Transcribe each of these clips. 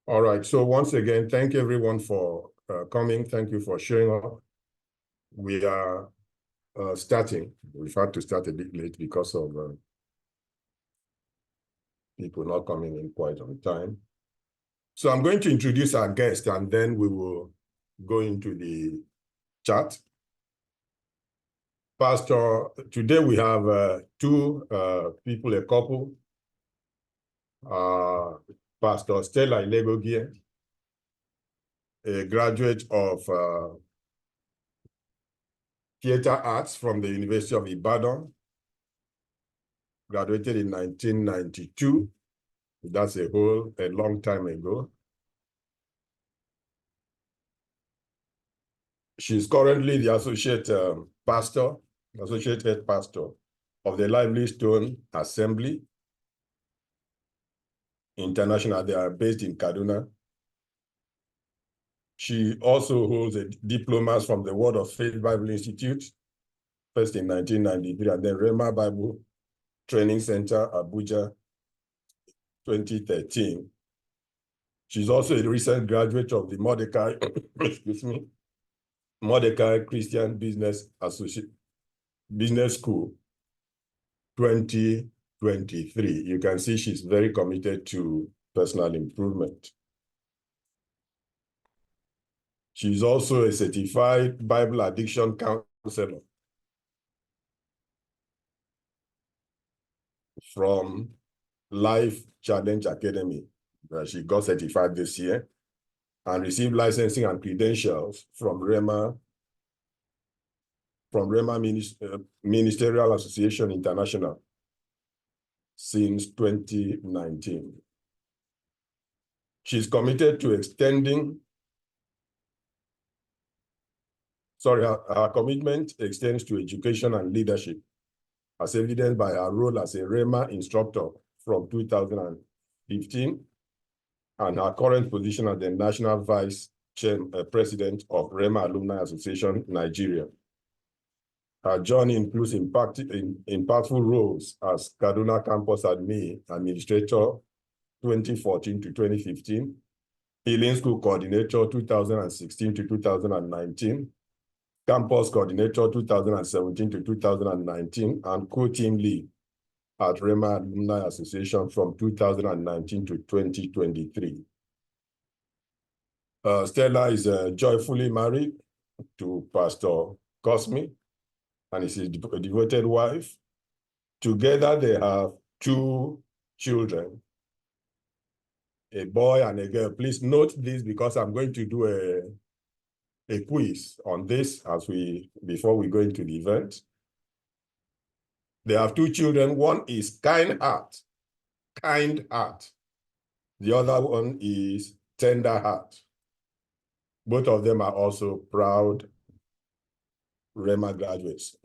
All right. So once again, thank everyone for coming. Thank you for showing up. We are starting. We've had to start a bit late because of people not coming in quite on time. So I'm going to introduce our guest, and then we will go into the chat. Pastor, today we have two people, a couple. Pastor Stella Ilegogie, a graduate of theater arts from the University of Ibadan, graduated in 1992. That's a long time ago. She's currently the associate head pastor of the Lively-Stone Assembly International. They are based in Kaduna. She also holds a diploma from the Word of Faith Bible Institute, first in 1993, and then Rema Bible Training Center, Abuja, 2013. She's also a recent graduate of the Mordecai, Mordecai Christian Business School, 2023. You can see she's very committed to personal improvement. She's also a certified Bible addiction counselor from Life Challenge Academy. She got certified this year and received licensing and credentials from Rema Ministerial Association International since 2019. She's committed to her commitment extends to education and leadership, as evidenced by her role as a Rema instructor from 2015 and her current position as the National Vice President of Rema Alumni Association, Nigeria. Her journey includes impactful roles as Kaduna Campus Admin Administrator 2014 to 2015, Healing School Coordinator 2016 to 2019, Campus Coordinator 2017 to 2019, and co-team lead at Rema Alumni Association from 2019 to 2023. Stella is joyfully married to Pastor Cosme, and is a devoted wife. Together, they have 2 children, a boy and a girl. Please note this because I'm going to do a quiz on this before we go into the event. They have 2 children. One is kind heart. The other one is tender heart. Both of them are also proud Rema graduates.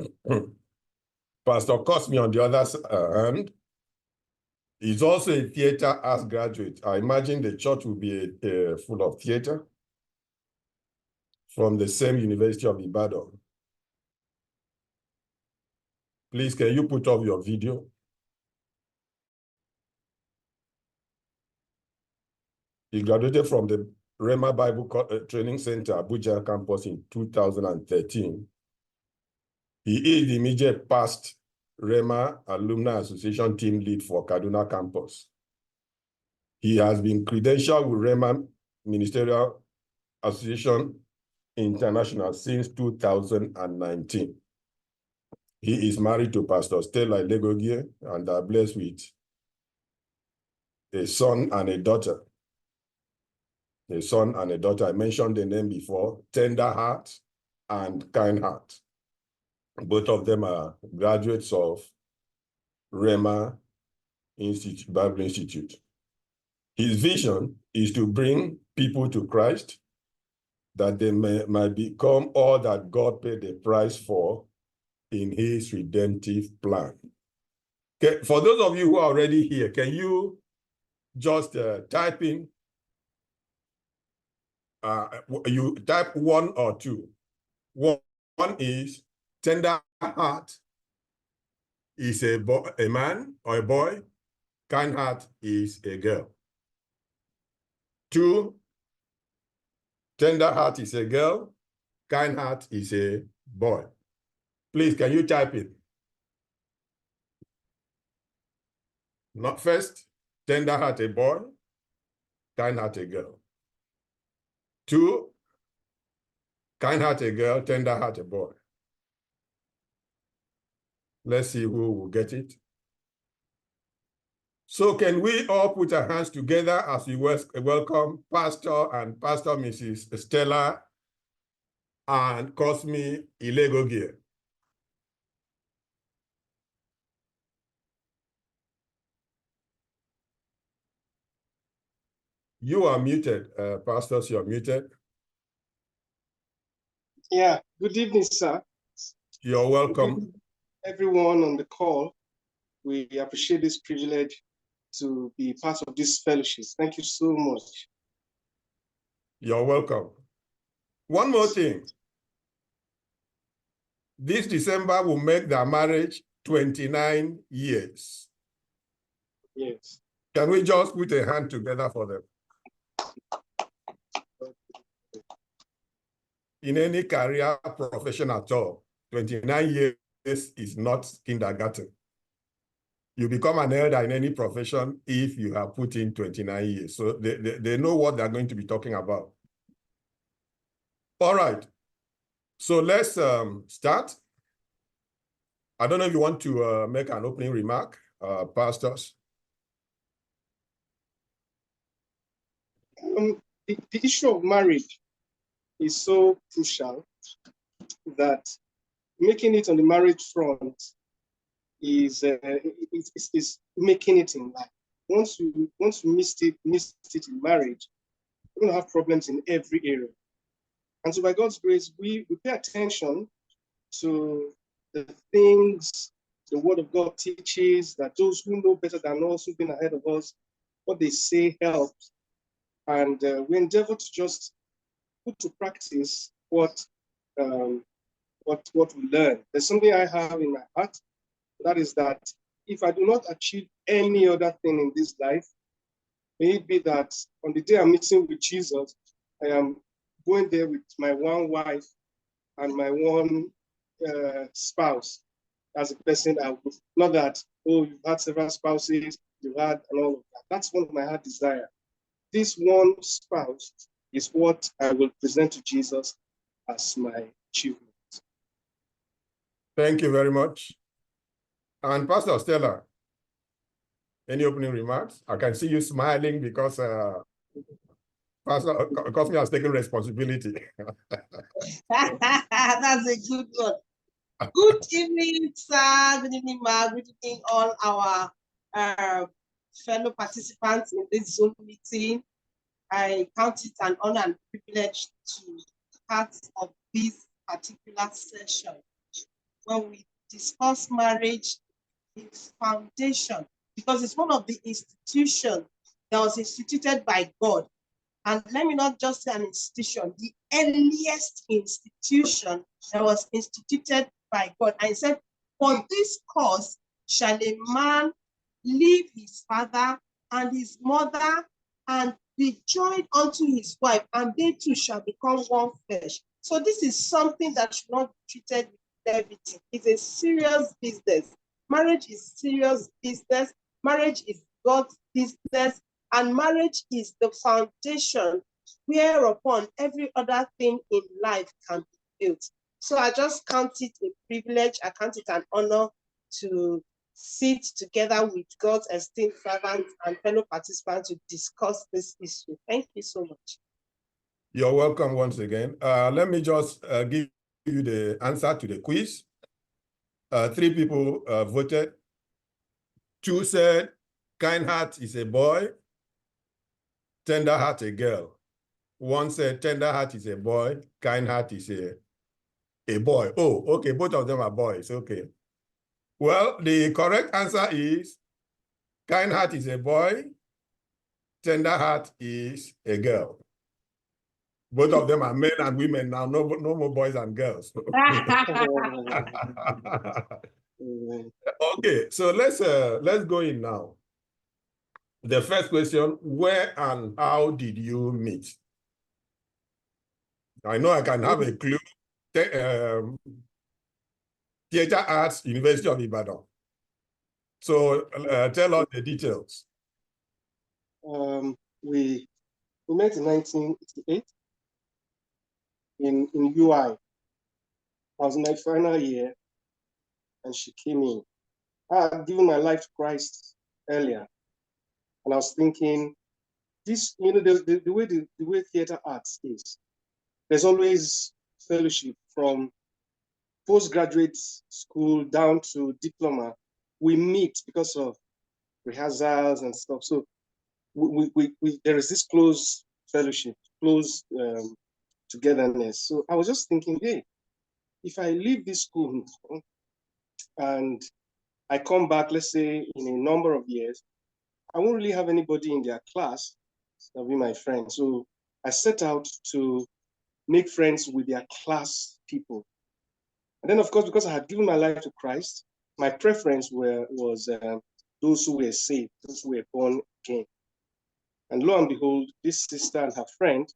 Pastor Cosme, on the other hand, is also a theater arts graduate. I imagine the church will be full of theater from the same University of Ibadan. Please, can you put up your video? He graduated from the Rema Bible Training Center, Abuja campus in 2013. He is the immediate past Rema Alumni Association team lead for Kaduna campus. He has been credentialed with Rema Ministerial Association International since 2019. He is married to Pastor Stella Ilegogie and are blessed with a son and a daughter. I mentioned the name before, Tender Heart and Kind Heart. Both of them are graduates of Rema Bible Institute. His vision is to bring people to Christ, that they might become all that God paid the price for in his redemptive plan. Okay, for those of you who are already here, can you just type in, you type 1 or 2. One is tender heart is a man or a boy. Kind heart is a girl. 2, tender heart is a girl, kind heart is a boy. Please, can you type it? Not first, tender heart a boy, kind heart a girl. 2, kind heart a girl, tender heart a boy. Let's see who will get it. So can we all put our hands together as we welcome Pastor and Pastor Mrs. Stella and Cosme Ilegogie. You are muted, pastors, you are muted. Yeah, good evening, sir. You're welcome. Everyone on the call, we appreciate this privilege to be part of this fellowship. Thank you so much. You're welcome. One more thing. This December will make their marriage 29 years. Yes. Can we just put a hand together for them? In any career, profession at all, 29 years is not kindergarten. You become an elder in any profession if you have put in 29 years. So they know what they're going to be talking about. All right. So let's start. I don't know if you want to make an opening remark, pastors. The issue of marriage is so crucial that making it on the marriage front is making it in life. Once you miss it in marriage, you're going to have problems in every area. And so by God's grace, we pay attention to the things the Word of God teaches, that those who know better than us, who've been ahead of us, what they say helps. And we endeavor to just put to practice what we learn. There's something I have in my heart, that is that if I do not achieve any other thing in this life, may it be that on the day I'm meeting with Jesus, I am going there with my one wife and my one spouse as a person. Not that, oh, you've had several spouses, you've had and all of that. That's one of my heart desire. This one spouse is what I will present to Jesus as my achievement. Thank you very much. And Pastor Stella, any opening remarks? I can see you smiling because Pastor Cosme has taken responsibility. That's a good one. Good evening, sir. Good evening, Ma. Good evening, all our fellow participants in this Zoom meeting. I count it an honor and privilege to be part of this particular session when we discuss marriage, its foundation, because it's one of the institutions that was instituted by God. And let me not just say an institution, the earliest institution that was instituted by God. And he said, for this cause shall a man leave his father and his mother and be joined unto his wife, and they two shall become one flesh. So this is something that should not be treated with levity. It's a serious business. Marriage is serious business. Marriage is God's business. And marriage is the foundation whereupon every other thing in life can be built. So I just count it a privilege, I count it an honor to sit together with God's esteemed servants and fellow participants to discuss this issue. Thank you so much. You're welcome once again. Let me just give you the answer to the quiz. 3 people voted. 2 said, kind heart is a boy, tender heart a girl. 1 said, tender heart is a boy, kind heart is a boy. Oh, okay, both of them are boys, okay. Well, the correct answer is, kind heart is a boy, tender heart is a girl. Both of them are men and women now, no more boys and girls. Okay, so let's go in now. The first question, where and how did you meet? I know I can have a clue. Theater Arts, University of Ibadan. So tell us the details. We met in 1988 in UI. I was in my final year, and she came in. I had given my life to Christ earlier, and I was thinking, this, you know, the way theater arts is, there's always fellowship from postgraduate school down to diploma. We meet because of rehearsals and stuff. So there is this close fellowship, close togetherness. So I was just thinking, hey, if I leave this school and I come back, let's say in a number of years, I won't really have anybody in their class that'll be my friend. So I set out to make friends with their class people. And then, of course, because I had given my life to Christ, my preference was those who were saved, those who were born again. And lo and behold, this sister and her friend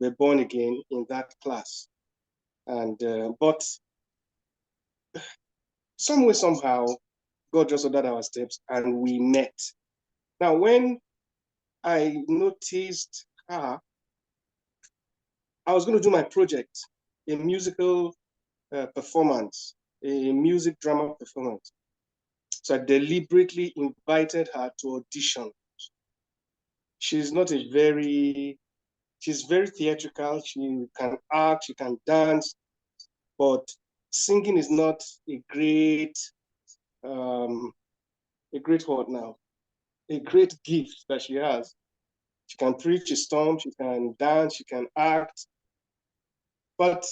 were born again in that class. And but somewhere, somehow, God just ordered our steps and we met. Now, when I noticed her, I was going to do my project, a musical performance, a music drama performance. So I deliberately invited her to audition. She's very theatrical. She can act, she can dance, but singing is not a great what now? A great gift that she has. She can preach a storm, she can dance, she can act. But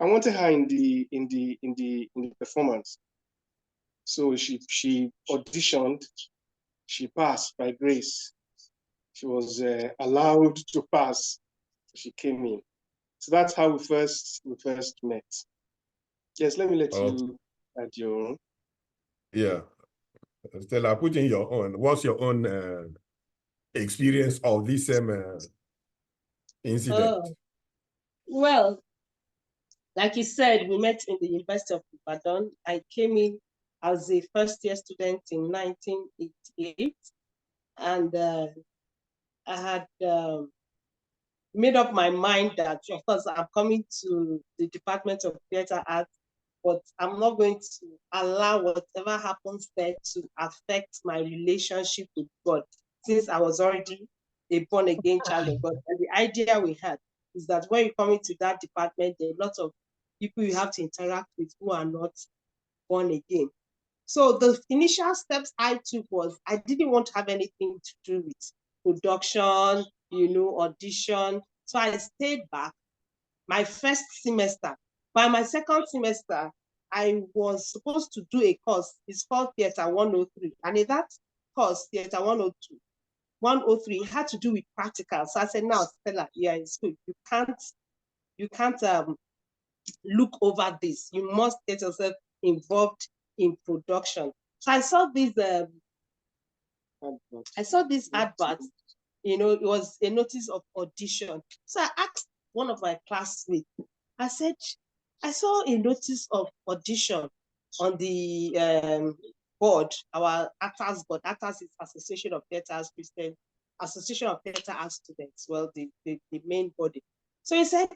I wanted her in the performance. So she auditioned, she passed by grace. She was allowed to pass. She came in. So that's how we first met. Yes, let me let you add your own. Yeah. Stella, put in your own. What's your own experience of this incident? Well, like you said, we met in the University of Ibadan. I came in as a first-year student in 1988, and I had made up my mind that, of course, I'm coming to the Department of Theatre Arts, but I'm not going to allow whatever happens there to affect my relationship with God, since I was already a born-again child of God. And the idea we had is that when you come into that department, there are lots of people you have to interact with who are not born again. So the initial steps I took was I didn't want to have anything to do with production, audition. So I stayed back my first semester. By my second semester, I was supposed to do a course. It's called Theatre 103. And in that course, Theatre 102, 103 had to do with practical. So I said, now, Stella, yeah, it's good. You can't look over this. You must get yourself involved in production. So I saw this advert. It was a notice of audition. So I asked one of my classmates, I said, I saw a notice of audition on the board, our actors board. Actors is Association of Theatres Christian, Association of Theatre Arts Students, well, the main body. So he said,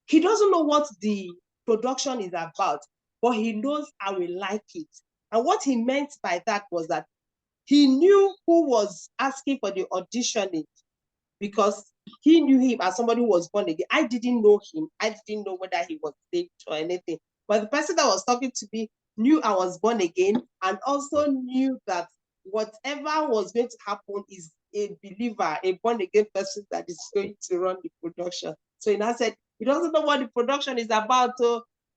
he doesn't know what the production is about, but he knows I will like it. And what he meant by that was that he knew who was asking for the auditioning because he knew him as somebody who was born again. I didn't know him. I didn't know whether he was saved or anything. But the person that was talking to me knew I was born again and also knew that whatever was going to happen is a believer, a born again person that is going to run the production. So he now said, he doesn't know what the production is about,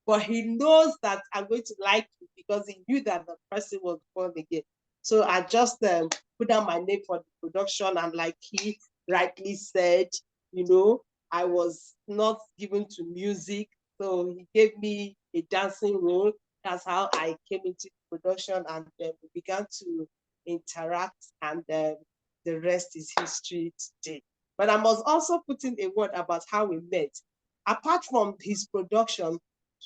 but he knows that I'm going to like it because he knew that the person was born again. So I just put down my name for the production, and like he rightly said, I was not given to music, so he gave me a dancing role. That's how I came into production, and we began to interact, and the rest is history today. But I must also put in a word about how we met. Apart from his production,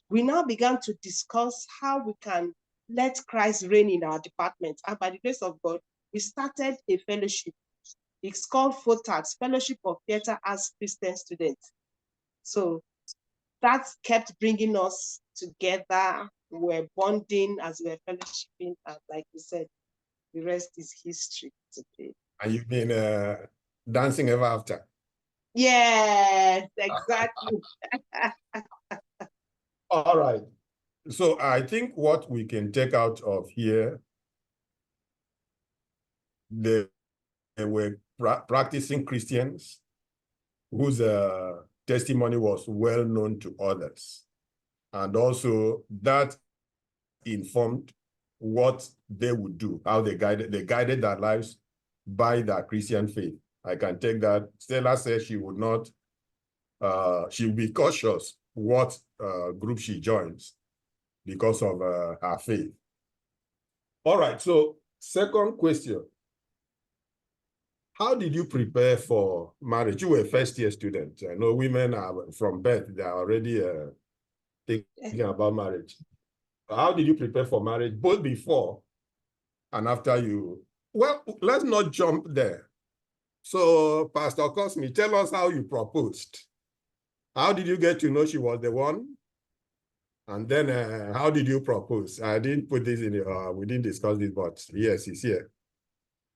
we now began to discuss how we can let Christ reign in our department. And by the grace of God, we started a fellowship. It's called FOTAX, Fellowship of Theater Arts Christian Students. So that kept bringing us together. We were bonding as we were fellowshipping. And like we said, the rest is history today. And you've been dancing ever after. Yes, exactly. All right. So I think what we can take out of here, they were practicing Christians whose testimony was well known to others. And also that informed what they would do, how they guided their lives by their Christian faith. I can take that. Stella said she would not, she will be cautious what group she joins because of her faith. All right, so second question. How did you prepare for marriage? You were a first-year student. I know women are from birth, they are already thinking about marriage. How did you prepare for marriage, both before and after you? Well, let's not jump there. So, Pastor Cosme, tell us how you proposed. How did you get to know she was the one? And then how did you propose? I didn't put this in, we didn't discuss this, but yes, it's here.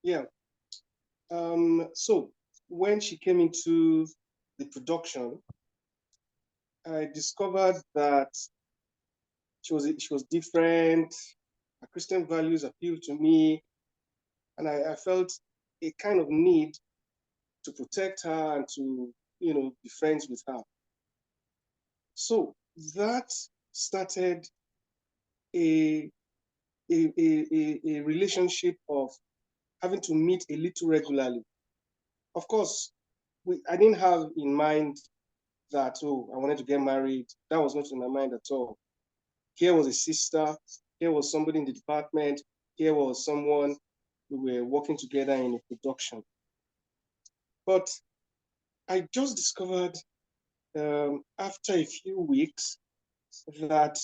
Yeah. So when she came into the production, I discovered that she was different. Her Christian values appealed to me, and I felt a kind of need to protect her and to, be friends with her. So that started a relationship of having to meet a little regularly. Of course, I didn't have in mind that, oh, I wanted to get married. That was not in my mind at all. Here was a sister, here was somebody in the department, here was someone we were working together in a production. But I just discovered after a few weeks that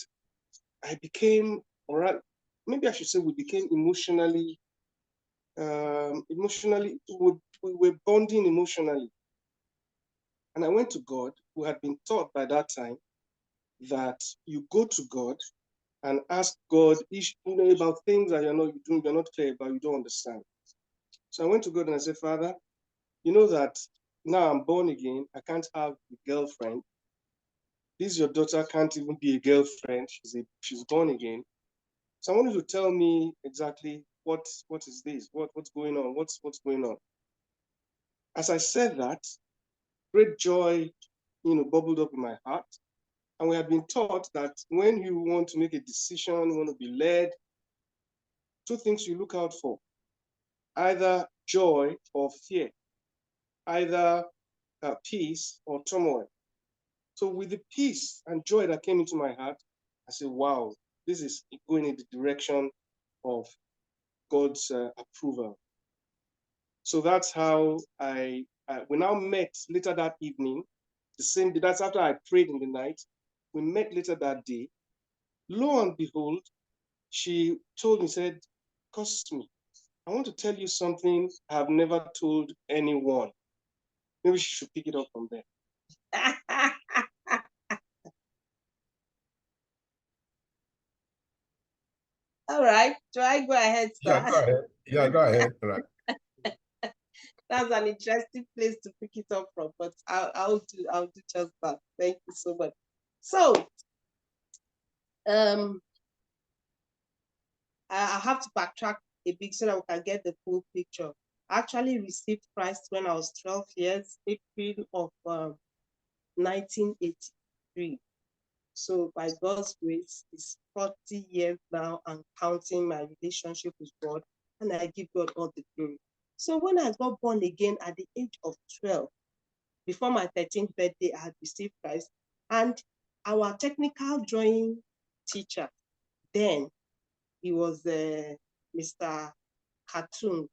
I became, or maybe I should say we became emotionally, we were bonding emotionally. And I went to God, who had been taught by that time that you go to God and ask God about things that you're not clear about, you don't understand. So I went to God and I said, Father, you know that now I'm born again, I can't have a girlfriend. This your daughter can't even be a girlfriend. She's born again. So I want you to tell me exactly what is this? What's going on? What's going on? As I said that, great joy, bubbled up in my heart. And we had been taught that when you want to make a decision, you want to be led, two things you look out for, either joy or fear, either peace or turmoil. So with the peace and joy that came into my heart, I said, wow, this is going in the direction of God's approval. So that's how we now met later that evening, the same day. That's after I prayed in the night. We met later that day. Lo and behold, she told me, said, Cosme, I want to tell you something I have never told anyone. Maybe she should pick it up from there. All right. Do I go ahead, sir? Yeah, go ahead. Yeah, go ahead. Right. That's an interesting place to pick it up from, but I'll do just that. Thank you so much. So, I have to backtrack a bit so that we can get the full picture. I actually received Christ when I was 12 years, April of 1983. So by God's grace, it's 40 years now and counting my relationship with God, and I give God all the glory. So when I got born again at the age of 12, before my 13th birthday, I had received Christ. And our technical drawing teacher, then, he was Mr. Cartoon.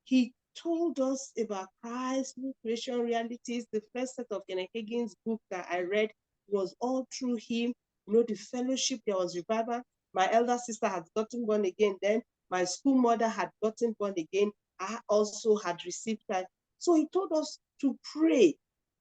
He told us about Christ, new creation realities. The first set of Kenneth Hagin's book that I read was all through him. You know, the fellowship, there was revival. My elder sister had gotten born again then. My school mother had gotten born again. I also had received Christ. So he told us to pray.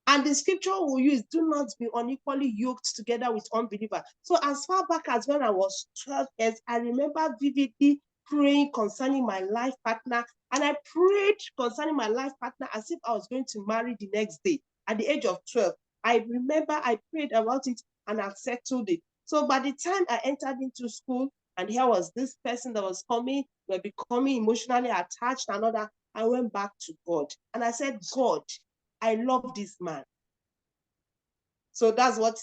And the scripture we use, do not be unequally yoked together with unbelievers. So as far back as when I was 12 years, I remember vividly praying concerning my life partner. And I prayed concerning my life partner as if I was going to marry the next day at the age of 12. I remember I prayed about it and I settled it. So by the time I entered into school, and here was this person that was coming, we're becoming emotionally attached and all that, I went back to God. And I said, God, I love this man. So that's what,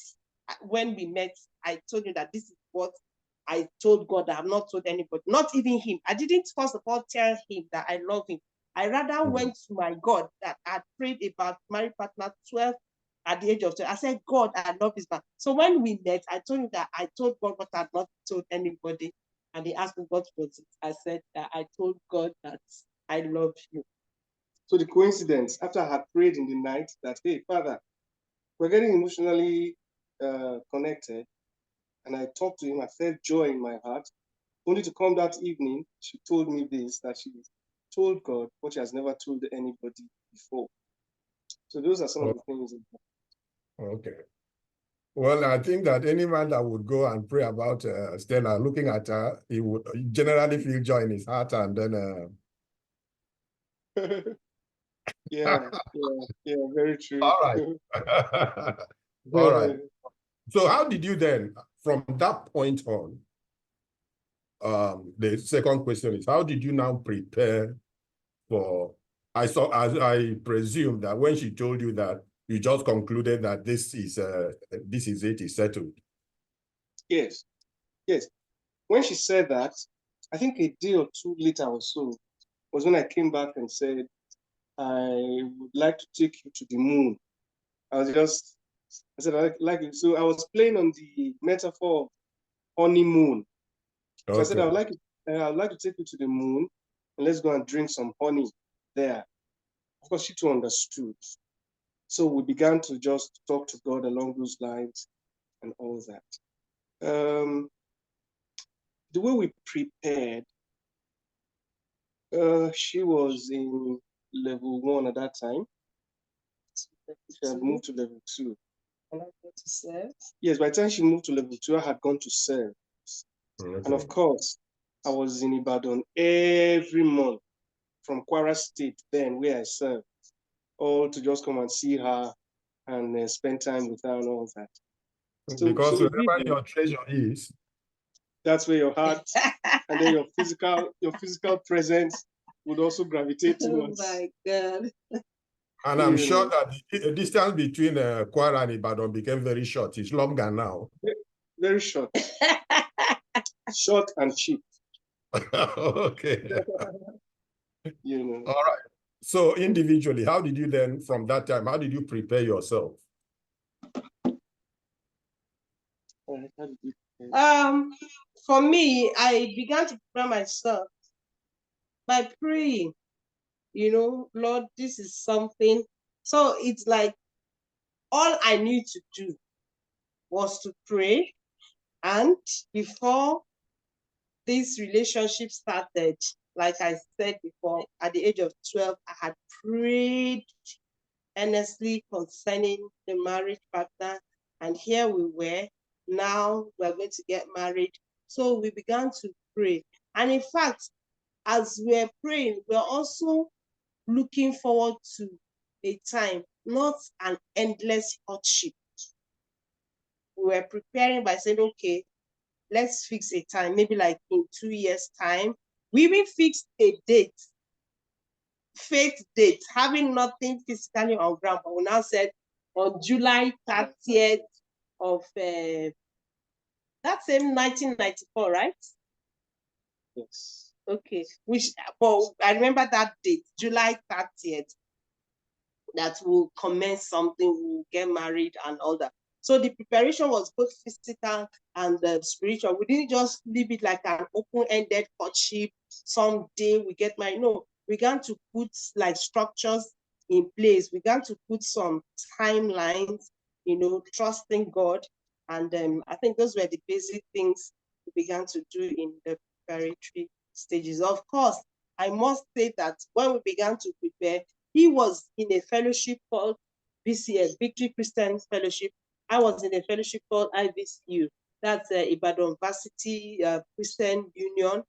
when we met, I told you that this is what I told God. I have not told anybody, not even him. I didn't first of all tell him that I love him. I rather went to my God that I prayed about married partner 12 at the age of 12. I said, God, I love this man. So when we met, I told him that I told God what I had not told anybody. And he asked me what was it. I said that I told God that I love you. So the coincidence, after I had prayed in the night that, hey, Father, we're getting emotionally connected, and I talked to him, I felt joy in my heart, only to come that evening, she told me this, that she told God what she has never told anybody before. So those are some of the things. Okay. Well, I think that any man that would go and pray about Stella, looking at her, he would generally feel joy in his heart, and then yeah, very true. all right. All right. So how did you then, from that point on, the second question is, how did you now prepare for, I presume that when she told you that, you just concluded that this is it, is settled. Yes. When she said that, I think a day or two later or so, was when I came back and said, I would like to take you to the moon. I said, I like it. So I was playing on the metaphor of honeymoon. So I said, I'd like to take you to the moon and let's go and drink some honey there. Of course, she too understood. So we began to just talk to God along those lines and all that. The way we prepared, she was in level 1 at that time. She had moved to level 2. And I go to serve? Yes, by the time she moved to level 2, I had gone to serve. Okay. And of course, I was in Ibadan every month from Kwara State then, where I served, all to just come and see her and spend time with her and all that. Because wherever your treasure is, that's where your heart and then your physical presence would also gravitate towards. Oh my God. and I'm sure that the distance between Kwara and Ibadan became very short. It's longer now. Very short. Short and cheap. Okay. All right. So individually, how did you then, from that time, how did you prepare yourself? For me, I began to prepare myself by praying, Lord, this is something. So it's like all I knew to do was to pray. And before this relationship started, like I said before, at the age of 12, I had prayed earnestly concerning the marriage partner. And here we were. Now we're going to get married. So we began to pray. And in fact, as we're praying, we're also looking forward to a time, not an endless courtship. We were preparing by saying, okay, let's fix a time, maybe like in 2 years' time. We even fixed a date, fake date, having nothing physically on ground, but we now said on July 30th of that same 1994, right? Yes. Okay, but I remember that date, July 30th, that we'll commence something, we'll get married and all that. So the preparation was both physical and spiritual. We didn't just leave it like an open-ended courtship. Someday we get married. No, began to put like structures in place. We began to put some timelines, trusting God. And I think those were the basic things we began to do in the preparatory stages. Of course, I must say that when we began to prepare, he was in a fellowship called VCS, Victory Christian Fellowship. I was in a fellowship called IVCU. That's Ibadan Varsity Christian Union.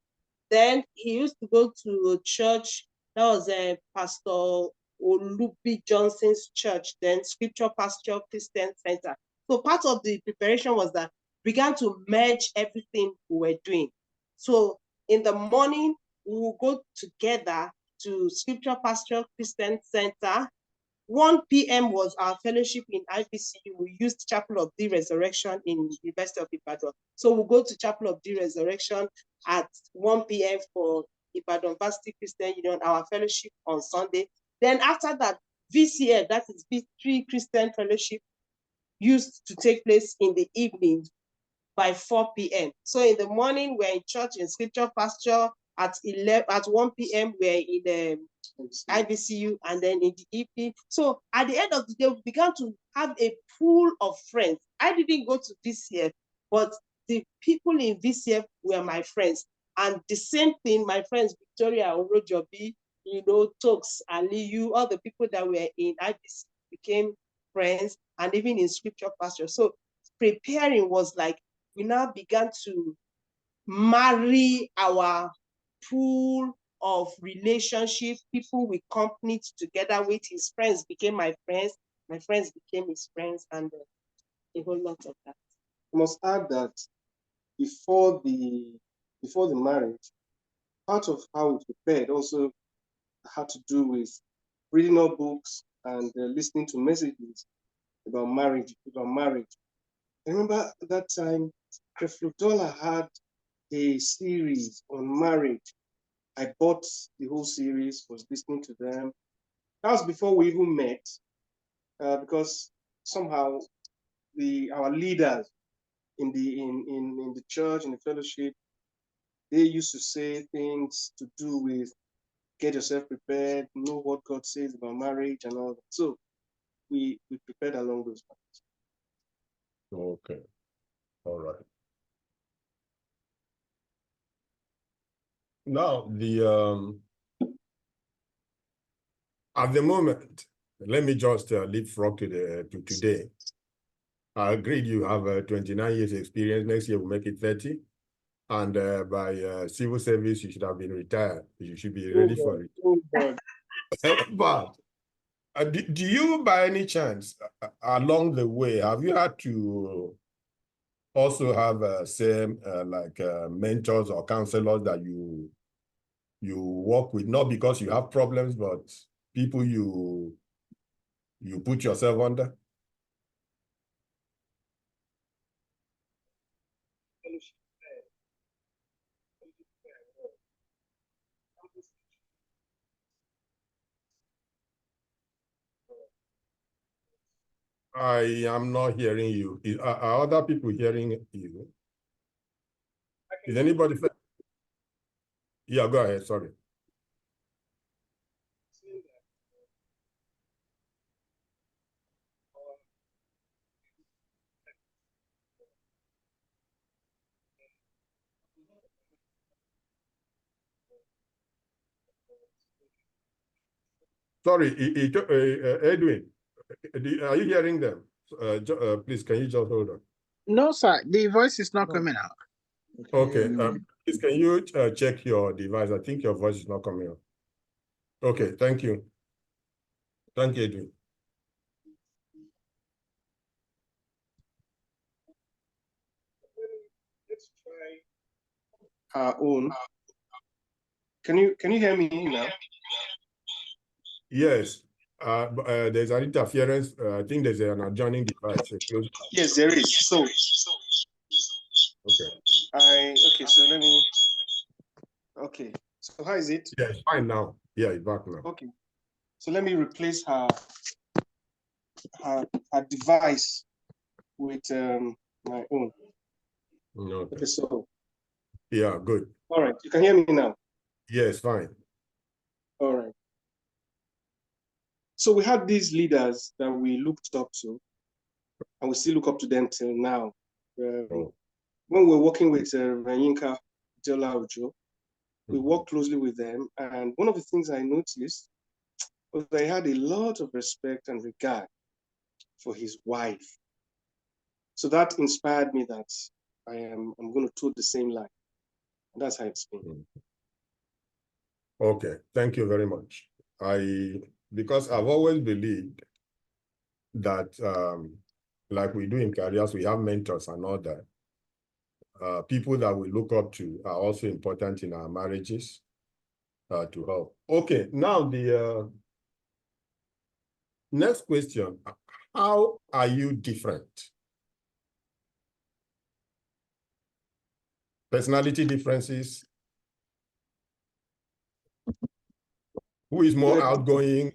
Then he used to go to a church that was Pastor Olubi Johnson's church, then Scripture Pastoral Christian Center. So part of the preparation was that we began to merge everything we were doing. So in the morning, we will go together to Scripture Pastoral Christian Center. 1 p.m. was our fellowship in IPCU. We used Chapel of the Resurrection in University of Ibadan. So we'll go to Chapel of the Resurrection at 1 p.m. for Ibadan Varsity Christian Union, our fellowship on Sunday. Then after that, VCF, that is Victory Christian Fellowship, used to take place in the evening by 4 p.m. So in the morning, we're in church in Scripture Pasture. At 1 p.m., we're in the IVCU, and then in the evening. So at the end of the day, we began to have a pool of friends. I didn't go to VCF, but the people in VCF were my friends. And the same thing, my friends, Victoria Orojobi, Tokes, Aliyu, all the people that were in IVCU became friends, and even in Scripture Pasture. So preparing was like, we now began to marry our pool of relationship, people we accompanied together with. His friends became my friends became his friends, and a whole lot of that. I must add that before the marriage, part of how we prepared also had to do with reading our books and listening to messages about marriage. I remember at that time, Creflo Dollar had a series on marriage. I bought the whole series, was listening to them. That was before we even met, because somehow our leaders in the church, in the fellowship, they used to say things to do with get yourself prepared, know what God says about marriage and all that. So we prepared along those lines. Okay. All right. Now, at the moment, let me just leapfrog to today. I agreed you have 29 years experience. Next year we'll make it 30. And by civil service, you should have been retired. You should be ready for it. Oh God. But do you, by any chance, along the way, have you had to also have same mentors or counselors that you work with, not because you have problems, but people you put yourself under? I am not hearing you. Are other people hearing you? Is anybody? Yeah, go ahead. Sorry. Sorry, Edwin, are you hearing them? Please, can you just hold on? No, sir. The voice is not coming out. Okay. Please, can you check your device? I think your voice is not coming out. Okay. Thank you. Thank you, Edwin. Let's try our own. Can you hear me now? Yes. There's an interference. I think there's an adjoining device. Yes, there is. So okay. So let me. Okay. So how is it? Yeah, it's fine now. Yeah, it's back now. Okay. So let me replace her device with my own. Okay. So yeah, good. All right. You can hear me now. Yes, fine. All right. So we had these leaders that we looked up to, and we still look up to them till now. Oh. When we're working with Yinka Ojo, we work closely with them. And one of the things I noticed was they had a lot of respect and regard for his wife. So that inspired me that I'm going to toe the same line. And that's how it's been. Okay, thank you very much. Because I've always believed that like we do in careers, we have mentors and all that. People that we look up to are also important in our marriages to help. Okay, now the next question, how are you different? Personality differences? Who is more outgoing?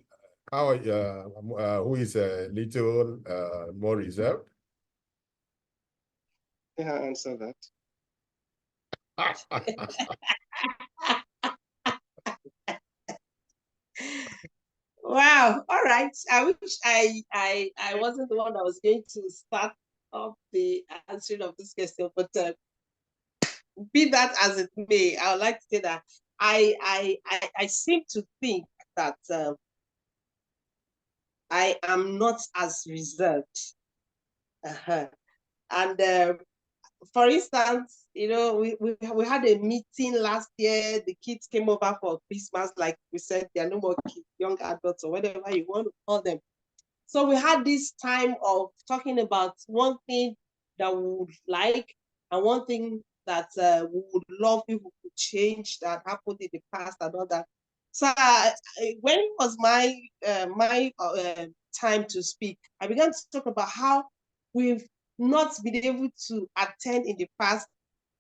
Who is a little more reserved? Can I answer that? Wow. All right. I wish I wasn't the one that was going to start off the answering of this question, but be that as it may, I would like to say that I seem to think that I am not as reserved. And for instance, you know, we had a meeting last year. The kids came over for Christmas, like we said, there are no more kids, young adults or whatever you want to call them. So we had this time of talking about one thing that we would like and one thing that we would love people to change that happened in the past and all that. So when it was my time to speak, I began to talk about how we've not been able to attend in the past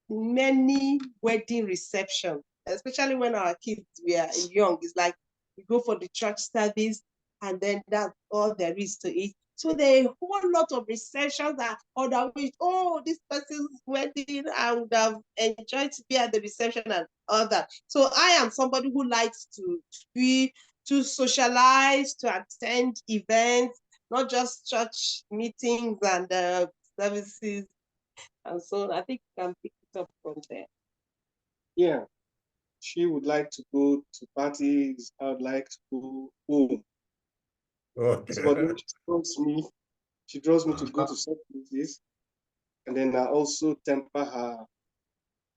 many wedding receptions, especially when our kids were young. It's like we go for the church service and then that's all there is to it. So there are a whole lot of receptions that other wish, oh, this person's wedding, I would have enjoyed to be at the reception and all that. So I am somebody who likes to socialize, to attend events, not just church meetings and services and so on. I think you can pick it up from there. Yeah. She would like to go to parties. I would like to go home. Okay. So, but then she draws me to go to some places. And then I also temper her.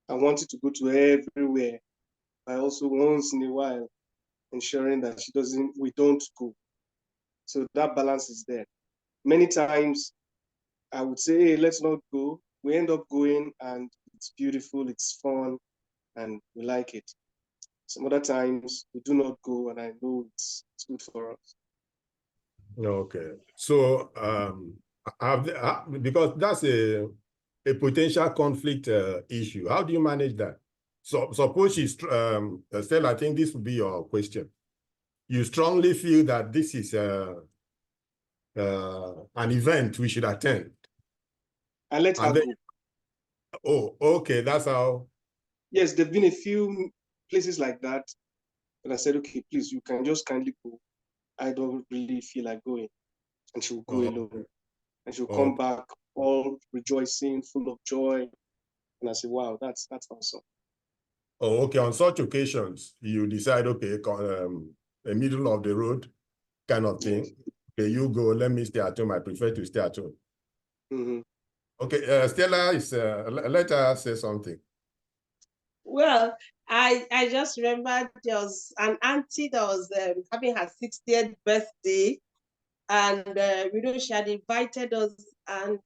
I wanted to go to everywhere. I also once in a while ensuring that we don't go. So that balance is there. Many times I would say, hey, let's not go. We end up going and it's beautiful, it's fun, and we like it. Some other times we do not go and I know it's good for us. Okay. So because that's a potential conflict issue. How do you manage that? So suppose she's Stella, I think this would be your question. You strongly feel that this is an event we should attend. And let her go. Oh, okay, that's how. Yes, there've been a few places like that. And I said, okay, please, you can just kindly go. I don't really feel like going. And she'll go alone. And she'll come back all rejoicing, full of joy. And I say, wow, that's awesome. Oh, okay. On such occasions, you decide, okay, a middle of the road kind of thing. Okay, you go, let me stay at home. I prefer to stay at home. Mm-hmm. Okay, Stella let her say something. Well, I just remember there was an auntie that was having her 60th birthday, and she had invited us, and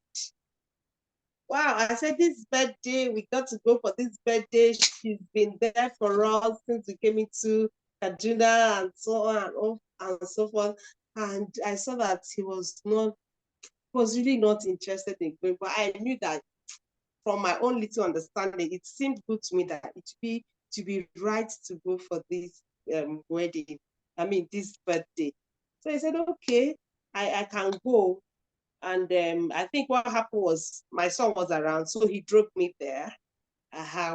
wow, I said this birthday, we got to go for this birthday. She's been there for us since we came into Kaduna and so on and so forth. And I saw that he was really not interested in going, but I knew that from my own little understanding, it seemed good to me that it to be right to go for this wedding. I mean, this birthday. So I said, okay, I can go. And I think what happened was my son was around, so he drove me there.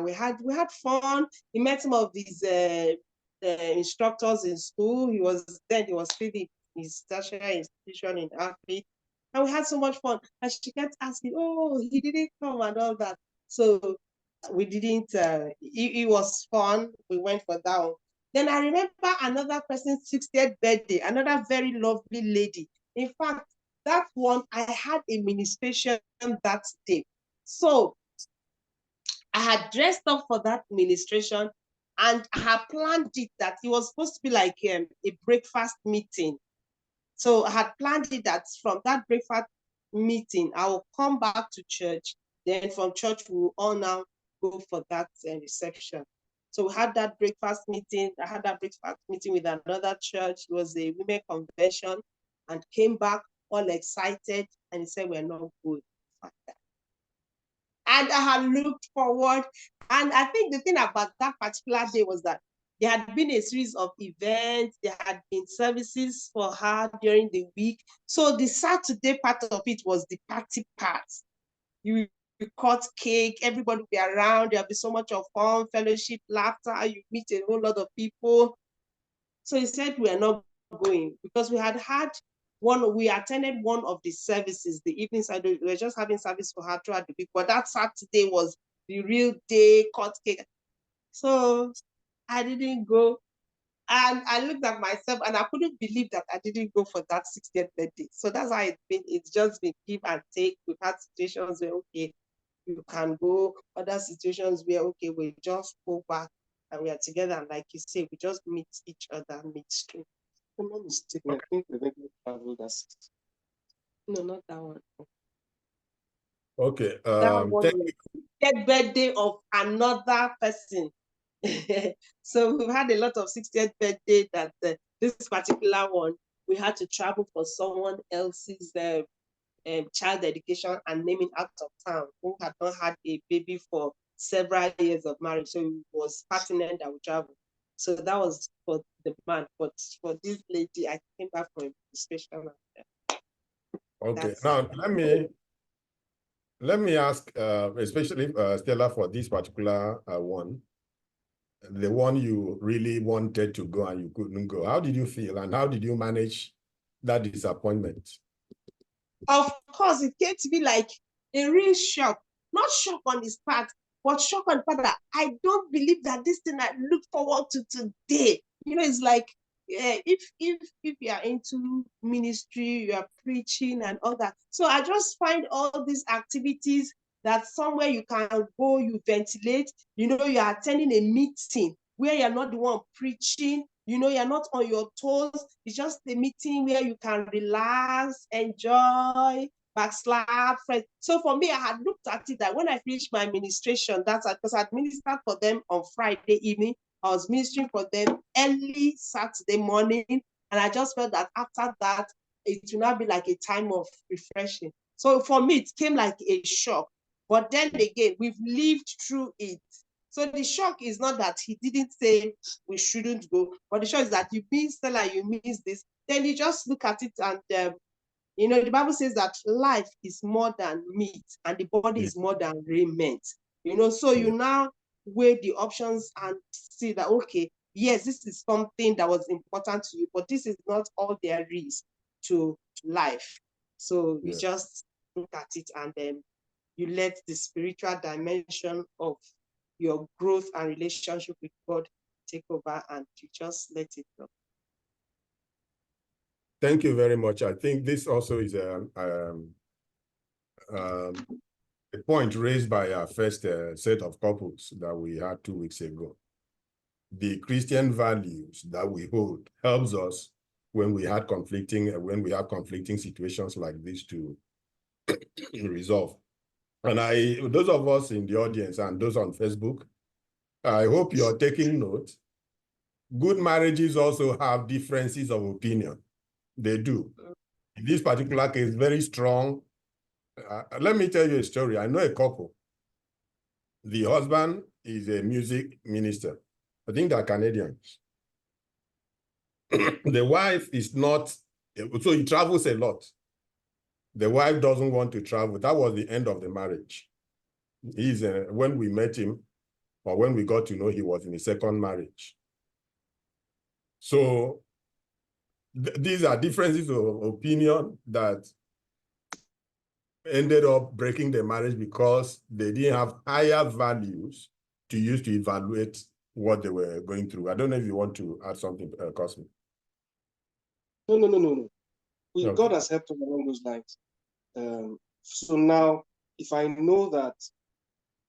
We had fun. He met some of these instructors in school. He was feeding his tertiary institution in Africa. And we had so much fun. And she kept asking, oh, he didn't come and all that. So we didn't, it was fun. We went for that one. Then I remember another person's 60th birthday, another very lovely lady. In fact, that one, I had a ministration that day. So I had dressed up for that ministration and I had planned it that it was supposed to be like a breakfast meeting. So I had planned it that from that breakfast meeting, I will come back to church. Then from church, we will all now go for that reception. So we had that breakfast meeting. I had that breakfast meeting with another church. It was a women convention and came back all excited and he said, we're not good. And I had looked forward. And I think the thing about that particular day was that there had been a series of events, there had been services for her during the week. So the Saturday part of it was the party part. You cut cake, everybody will be around, there'll be so much of fun, fellowship, laughter, you meet a whole lot of people. So he said we are not going because we attended one of the services, the evening side, we were just having service for her throughout the week, but that Saturday was the real day, cut cake. So I didn't go. And I looked at myself and I couldn't believe that I didn't go for that 60th birthday. So that's how it's been. It's just been give and take. We've had situations where, okay, you can go. Other situations where, okay, we just go back and we are together. And like you say, we just meet each other midstream. I'm not mistaken. I think we regularly travel. No, not that one. Okay. That one was the birthday of another person. So we've had a lot of 60th birthday that this particular one, we had to travel for someone else's child dedication and naming out of town, who had not had a baby for several years of marriage. So it was pertinent that we travel. So that was for the man. But for this lady, I came back from administration. Okay. Now let me ask, especially Stella, for this particular one, the one you really wanted to go and you couldn't go. How did you feel and how did you manage that disappointment? Of course, it came to be like a real shock. Not shock on his part, but shock on the part that I don't believe that this thing I look forward to today. You know, it's like if you are into ministry, you are preaching and all that. So I just find all these activities that somewhere you can go, you ventilate, you know, you are attending a meeting where you're not the one preaching, you know, you're not on your toes. It's just a meeting where you can relax, enjoy, backslap, friends. So for me, I had looked at it that when I finished my administration, that's because I administered for them on Friday evening. I was ministering for them early Saturday morning. And I just felt that after that, it will not be like a time of refreshing. So for me, it came like a shock. But then again, we've lived through it. So the shock is not that he didn't say we shouldn't go, but the shock is that you miss Stella, you miss this. Then you just look at it and, you know, the Bible says that life is more than meat and the body is more than raiment. You know, so you now weigh the options and see that, okay, yes, this is something that was important to you, but this is not all there is to life. So you just look at it and then you let the spiritual dimension of your growth and relationship with God take over and you just let it go. Thank you very much. I think this also is a point raised by our first set of couples that we had 2 weeks ago. The Christian values that we hold helps us when we have conflicting situations like this to resolve. And those of us in the audience and those on Facebook, I hope you're taking note. Good marriages also have differences of opinion. They do. In this particular case, very strong. Let me tell you a story. I know a couple. The husband is a music minister. I think they're Canadians. The wife is not, so he travels a lot. The wife doesn't want to travel. That was the end of the marriage. When we met him, or when we got to know, he was in his second marriage. So these are differences of opinion that ended up breaking the marriage because they didn't have higher values to use to evaluate what they were going through. I don't know if you want to add something, Cosme. No. Okay. God has helped us along those lines. So now, if I know that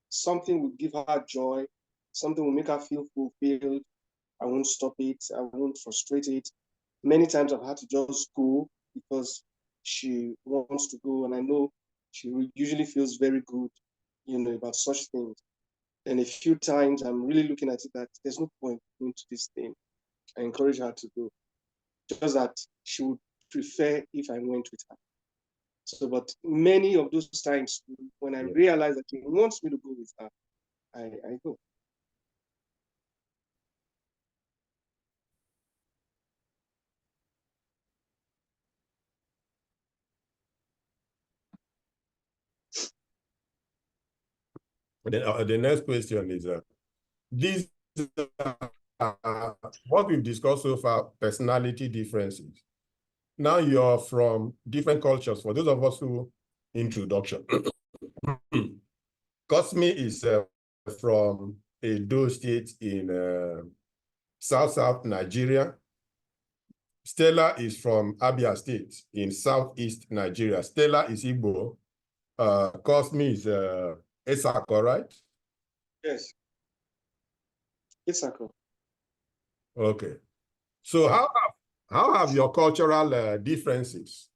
something will give her joy, something will make her feel fulfilled, I won't stop it. I won't frustrate it. Many times I've had to just go because she wants to go, and I know she usually feels very good, about such things. And a few times I'm really looking at it that there's no point going to this thing. I encourage her to go, just that she would prefer if I went with her. So, but many of those times when I realize that she wants me to go with her, I go. The next question is, these what we've discussed so far, personality differences. Now you're from different cultures. For those of us who introduction, Cosme is from Edo State in South Nigeria. Stella is from Abia State in Southeast Nigeria. Stella is Igbo. Cosme is Esako, right? Yes. Isako. Okay. So how have your cultural differences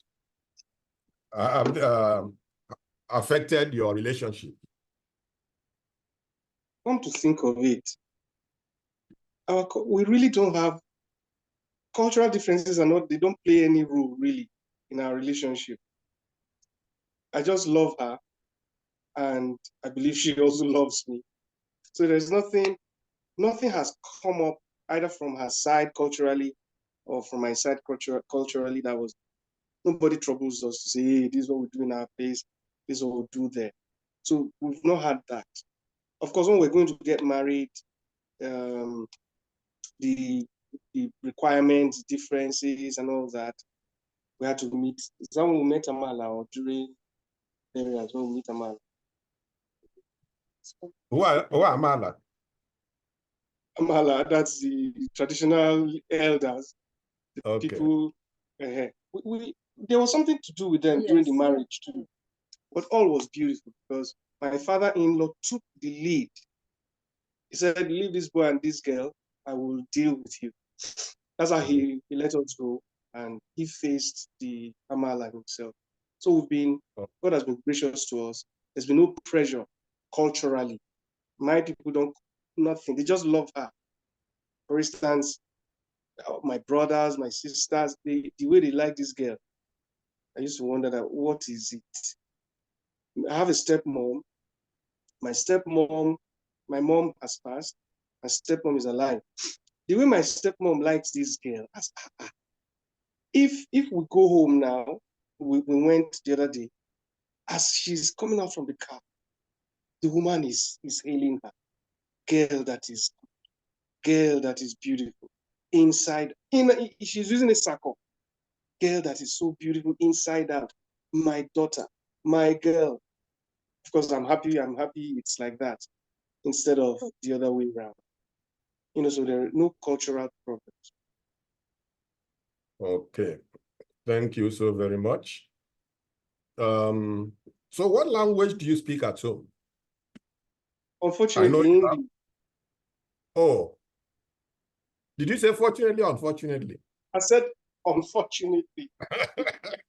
affected your relationship? Come to think of it, we really don't have cultural differences, they don't play any role really in our relationship. I just love her, and I believe she also loves me. So there's nothing has come up either from her side culturally or from my side culturally that was, nobody troubles us to say, hey, this is what we do in our place, this is what we do there. So we've not had that. Of course, when we're going to get married, the requirements, differences, and all that, we had to meet. Some we met Amala or during areas when we meet Amala. Who are Amala? Amala, that's the traditional elders, the Okay. people. There was something to do with them during the marriage too. But all was beautiful because my father-in-law took the lead. He said, leave this boy and this girl, I will deal with you. That's how he let us go, and he faced the Amala himself. So God has been gracious to us. There's been no pressure culturally. My people don't, nothing. They just love her. For instance, my brothers, my sisters, the way they like this girl, I used to wonder that, what is it? I have a stepmom. My mom has passed. My stepmom is alive. The way my stepmom likes this girl, if we go home now, we went the other day, as she's coming out from the car, the woman is hailing her. Girl that is beautiful. Inside, she's using a circle. Girl that is so beautiful inside out. My daughter, my girl. Of course, I'm happy it's like that instead of the other way around. So there are no cultural problems. Okay. Thank you so very much. So what language do you speak at home? Unfortunately, English. Oh. Did you say fortunately or unfortunately? I said unfortunately.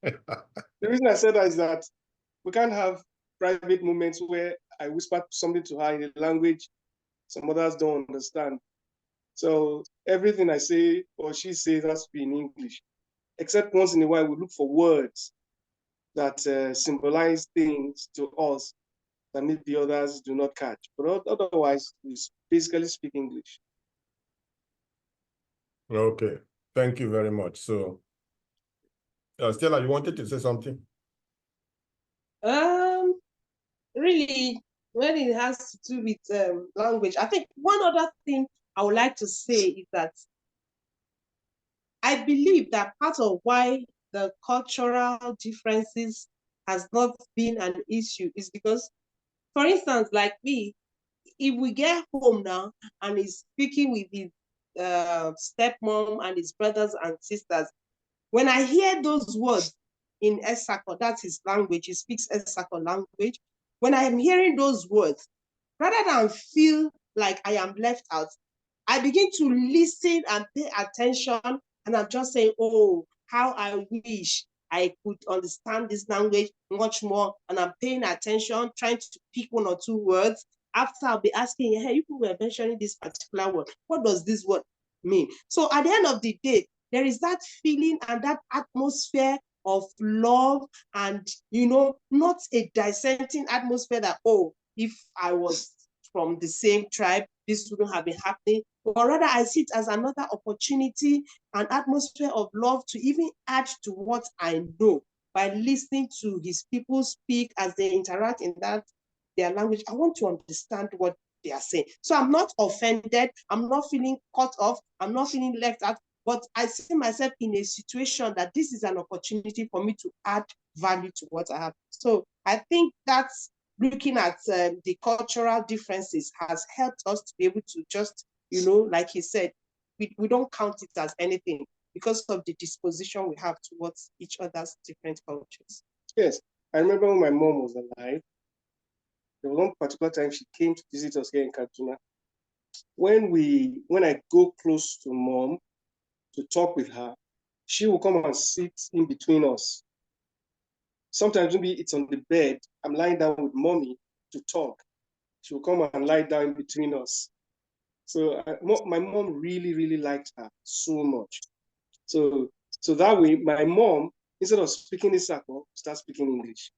The reason I said that is that we can't have private moments where I whisper something to her in a language some others don't understand. So everything I say or she says has to be in English, except once in a while we look for words that symbolize things to us that maybe others do not catch. But otherwise, we basically speak English. Okay, thank you very much. So, Stella, you wanted to say something? Really, when it has to do with language, I think one other thing I would like to say is that I believe that part of why the cultural differences has not been an issue is because, for instance, like me, if we get home now and he's speaking with his stepmom and his brothers and sisters, when I hear those words in Esako, that's his language, he speaks Esako language. When I am hearing those words, rather than feel like I am left out, I begin to listen and pay attention, and I'm just saying, oh, how I wish I could understand this language much more. And I'm paying attention, trying to pick one or two words. After I'll be asking, hey, you were mentioning this particular word. What does this word mean? So at the end of the day, there is that feeling and that atmosphere of love and, not a dissenting atmosphere that, oh, if I was from the same tribe, this wouldn't have been happening. But rather, I see it as another opportunity, an atmosphere of love to even add to what I know by listening to his people speak as they interact in their language. I want to understand what they are saying. So I'm not offended. I'm not feeling cut off. I'm not feeling left out. But I see myself in a situation that this is an opportunity for me to add value to what I have. So I think that's looking at the cultural differences has helped us to be able to just, like he said, we don't count it as anything because of the disposition we have towards each other's different cultures. Yes, I remember when my mom was alive, there was one particular time she came to visit us here in Kaduna. When I go close to mom to talk with her, she will come and sit in between us. Sometimes maybe it's on the bed, I'm lying down with mommy to talk. She will come and lie down in between us. So my mom really, really liked her so much. So that way, my mom, instead of speaking Isako, starts speaking English,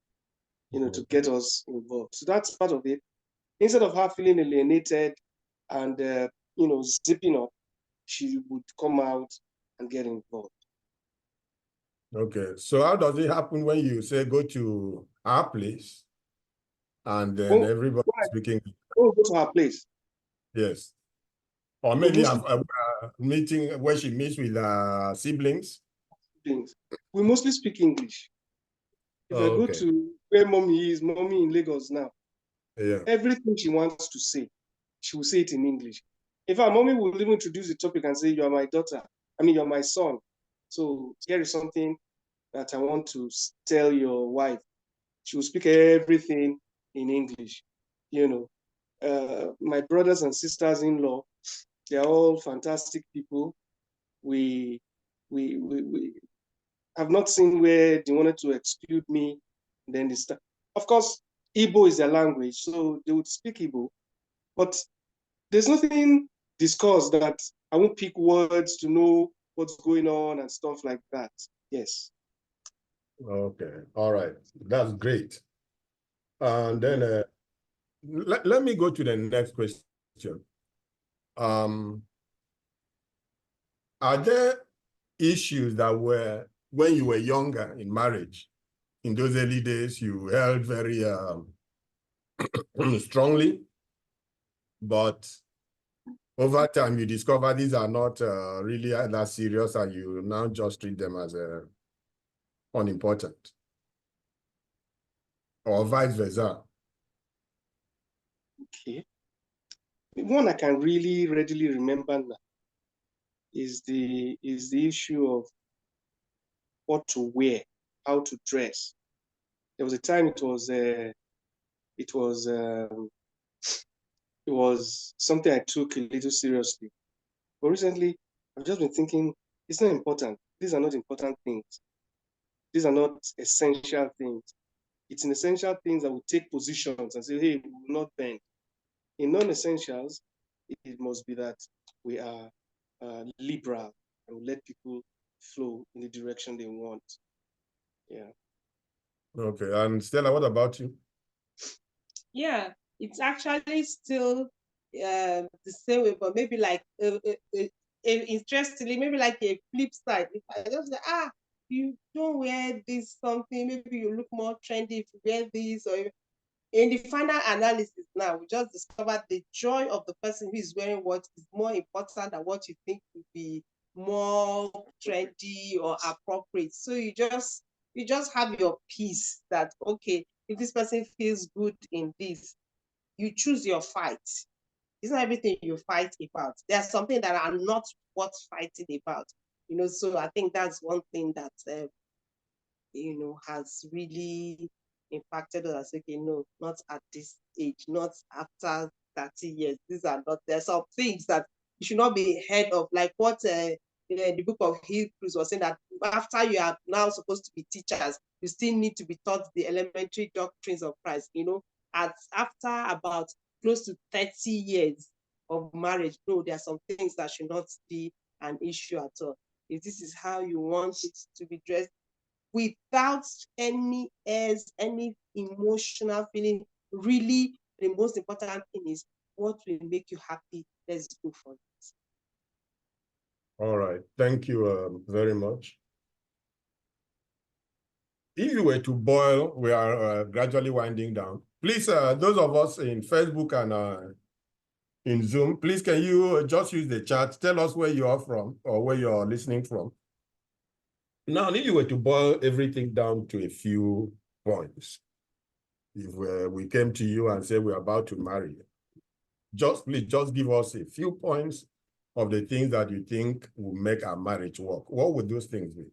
to get us involved. So that's part of it. Instead of her feeling alienated and, zipping up, she would come out and get involved. Okay, so how does it happen when you say go to our place and then everybody speaking? Go to her place. Yes. Or maybe a meeting where she meets with siblings. We mostly speak English. If I go to where mommy is, mommy in Lagos now, everything she wants to say, she will say it in English. In fact, mommy will even introduce the topic and say, you are my daughter. You're my son. So here is something that I want to tell your wife. She will speak everything in English. My brothers and sisters-in-law, they're all fantastic people. We have not seen where they wanted to exclude me. Then they start. Of course, Igbo is their language, so they would speak Igbo. But there's nothing discussed that I won't pick words to know what's going on and stuff like that. Yes. Okay. All right. That's great. And then let me go to the next question. Are there issues that were, when you were younger in marriage, in those early days, you held very strongly, but over time you discover these are not really that serious and you now just treat them as unimportant? Or vice versa? Okay. One I can really readily remember now is the issue of what to wear, how to dress. There was a time it was something I took a little seriously. But recently, I've just been thinking, it's not important. These are not important things. These are not essential things. It's in essential things that will take positions and say, hey, we will not bend. In non-essentials, it must be that we are liberal and we let people flow in the direction they want. Yeah. Okay. And Stella, what about you? Yeah, it's actually still the same way, but maybe like interestingly, maybe like a flip side. If I just say, you don't wear this something, maybe you look more trendy if you wear this, or in the final analysis now, we just discovered the joy of the person who is wearing what is more important than what you think would be more trendy or appropriate. So you just have your peace that, okay, if this person feels good in this, you choose your fight. It's not everything you fight about. There are something that are not worth fighting about. So I think that's one thing that has really impacted us. Okay, no, not at this age, not after 30 years. These are not, there's some things that you should not be heard of, like what the book of Hebrews was saying, that after you are now supposed to be teachers, you still need to be taught the elementary doctrines of Christ. After about close to 30 years of marriage, no, there are some things that should not be an issue at all. If this is how you want it to be dressed, without any airs, any emotional feeling. Really, the most important thing is what will make you happy. Let's go for it. All right. Thank you very much. If you were to boil, we are gradually winding down. Please, those of us in Facebook and in Zoom, please, can you just use the chat? Tell us where you are from or where you are listening from. Now, if you were to boil everything down to a few points, if we came to you and said we're about to marry, please just give us a few points of the things that you think will make our marriage work. What would those things be?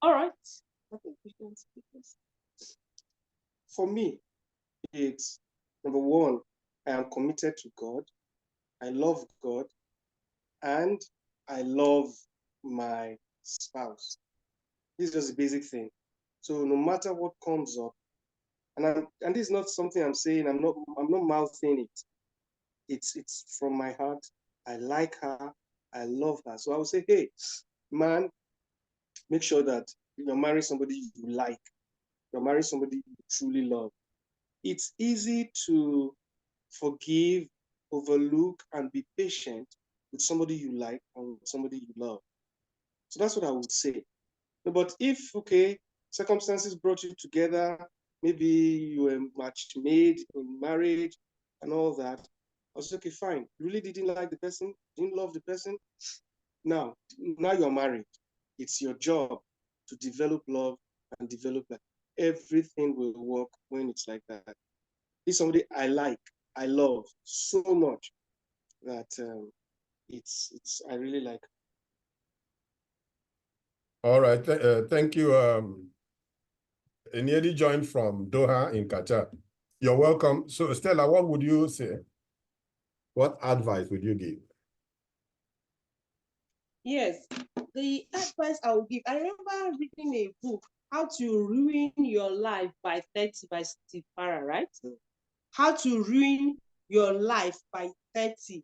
All right. I think we can speak this. For me, it's number one, I am committed to God. I love God, and I love my spouse. This is just a basic thing. So no matter what comes up, and this is not something I'm saying, I'm not mouthing it. It's from my heart. I like her. I love her. So I would say, hey, man, make sure that you're marrying somebody you like. You're marrying somebody you truly love. It's easy to forgive, overlook, and be patient with somebody you like and with somebody you love. So that's what I would say. But if, okay, circumstances brought you together, maybe you were match made in marriage and all that, I was okay, fine. You really didn't like the person, didn't love the person. Now you're married. It's your job to develop love and develop that. Everything will work when it's like that. It's somebody I like, I love so much that I really like. All right. Thank you. Enyedi joined from Doha in Qatar. You're welcome. So Stella, what would you say? What advice would you give? Yes, the advice I will give. I remember reading a book, How to Ruin Your Life by 30 by Steve Farrar, right? How to Ruin Your Life by 30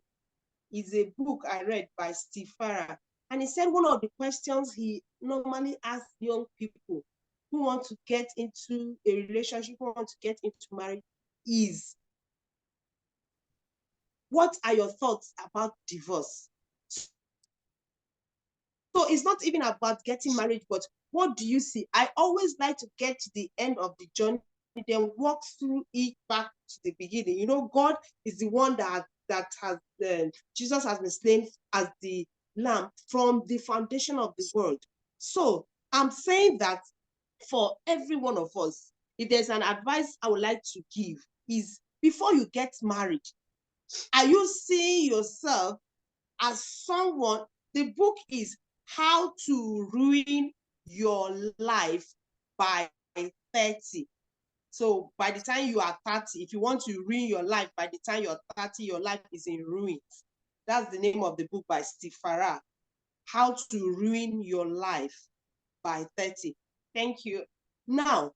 is a book I read by Steve Farrar. And he said one of the questions he normally asks young people who want to get into a relationship, who want to get into marriage, is, what are your thoughts about divorce? So it's not even about getting married, but what do you see? I always like to get to the end of the journey, then walk through it back to the beginning. God is the one that has Jesus has been slain as the lamb from the foundation of the world. So I'm saying that for every one of us, if there's an advice I would like to give, is before you get married, are you seeing yourself as someone? The book is How to Ruin Your Life by 30. So by the time you are 30, if you want to ruin your life, by the time you're 30, your life is in ruins. That's the name of the book by Steve Farrar. How to Ruin Your Life by 30. Thank you. Now,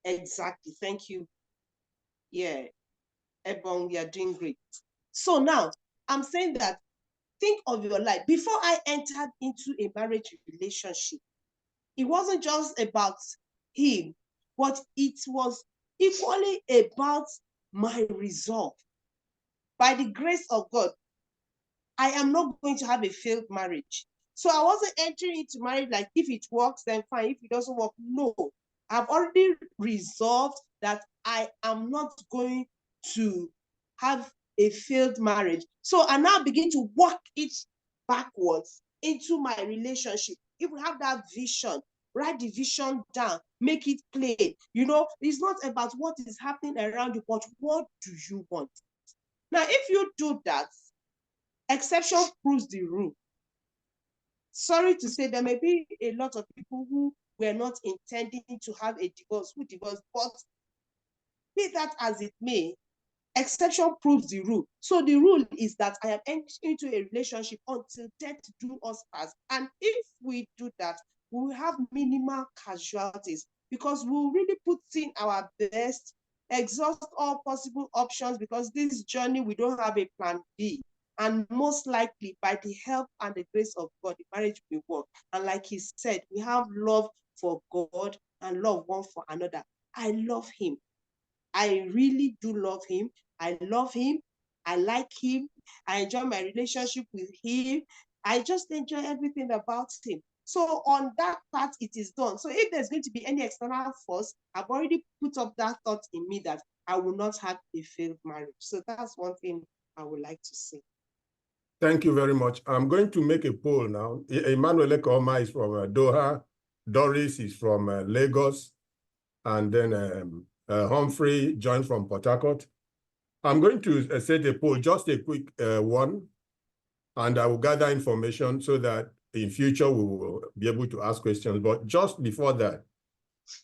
exactly. Thank you. Yeah. Ebon, you're doing great. So now, I'm saying that think of your life. Before I entered into a marriage relationship, it wasn't just about him, but it was equally about my resolve. By the grace of God, I am not going to have a failed marriage. So I wasn't entering into marriage like, if it works, then fine. If it doesn't work, no. I've already resolved that I am not going to have a failed marriage. So I now begin to work it backwards into my relationship. If we have that vision, write the vision down, make it plain. You know, it's not about what is happening around you, but what do you want? Now, if you do that, exception proves the rule. Sorry to say, there may be a lot of people who were not intending to have a divorce, who divorced, but be that as it may, exception proves the rule. So the rule is that I am entering into a relationship until death do us part. And if we do that, we will have minimal casualties because we will really put in our best, exhaust all possible options, because this journey, we don't have a plan B. And most likely, by the help and the grace of God, the marriage will work. And like he said, we have love for God and love one for another. I love him. I really do love him. I love him. I like him. I enjoy my relationship with him. I just enjoy everything about him. So on that part, it is done. So if there's going to be any external force, I've already put up that thought in me that I will not have a failed marriage. So that's one thing I would like to say. Thank you very much. I'm going to make a poll now. Emmanuel Ekoma is from Doha. Doris is from Lagos. And then Humphrey joined from Port Harcourt. I'm going to set a poll, just a quick one, and I will gather information so that in future we will be able to ask questions. But just before that,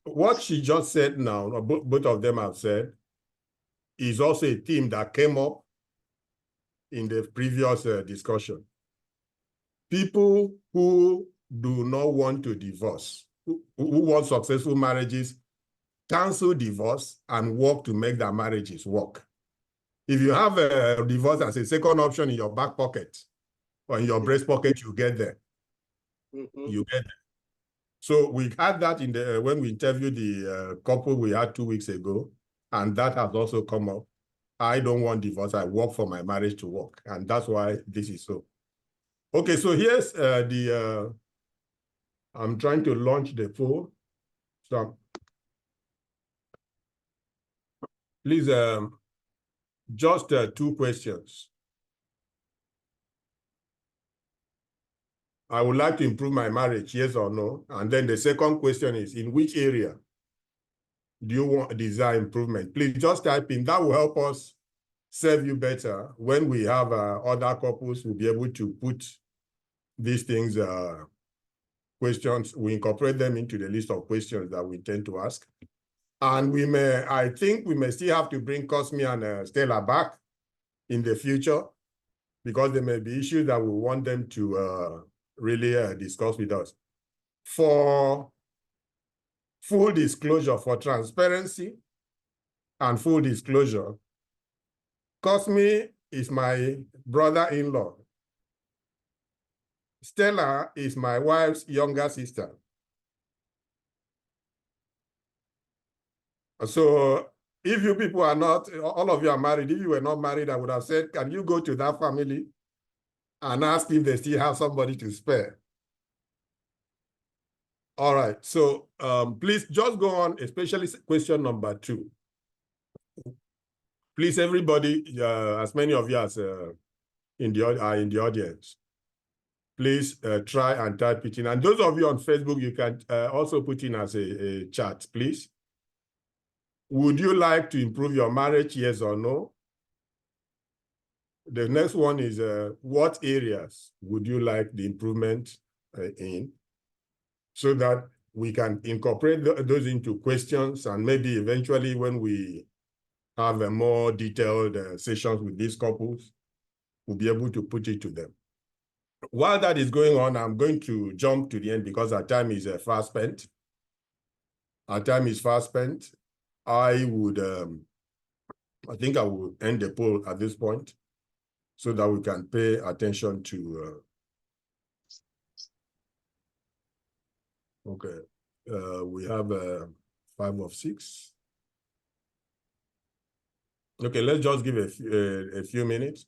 what she just said now, or both of them have said, is also a theme that came up in the previous discussion. People who do not want to divorce, who want successful marriages, cancel divorce and work to make their marriages work. If you have a divorce as a second option in your back pocket or in your breast pocket, you get there. You get there. So we had that in the when we interviewed the couple we had 2 weeks ago, and that has also come up. I don't want divorce. I work for my marriage to work, and that's why this is so. Okay, so here's I'm trying to launch the poll. So please, just 2 questions. I would like to improve my marriage, yes or no? And then the second question is, in which area do you desire improvement? Please just type in. That will help us serve you better when we have other couples who will be able to put these things, questions. We incorporate them into the list of questions that we intend to ask. And we may, I think we may still have to bring Cosme and Stella back in the future, because there may be issues that we want them to really discuss with us. For full disclosure, for transparency and full disclosure, Cosme is my brother-in-law. Stella is my wife's younger sister. So if you people are not, all of you are married, if you were not married, I would have said, can you go to that family and ask if they still have somebody to spare? All right, so please just go on, especially question number 2. Please, everybody, as many of you as are in the audience, please try and type it in. And those of you on Facebook, you can also put in as a chat, please. Would you like to improve your marriage, yes or no? The next one is, what areas would you like the improvement in? So that we can incorporate those into questions, and maybe eventually when we have a more detailed sessions with these couples, we'll be able to put it to them. While that is going on, I'm going to jump to the end because our time is fast spent. Our time is fast spent. I would, I think I will end the poll at this point so that we can pay attention to, okay, we have 5 of 6. Okay, let's just give a few minutes.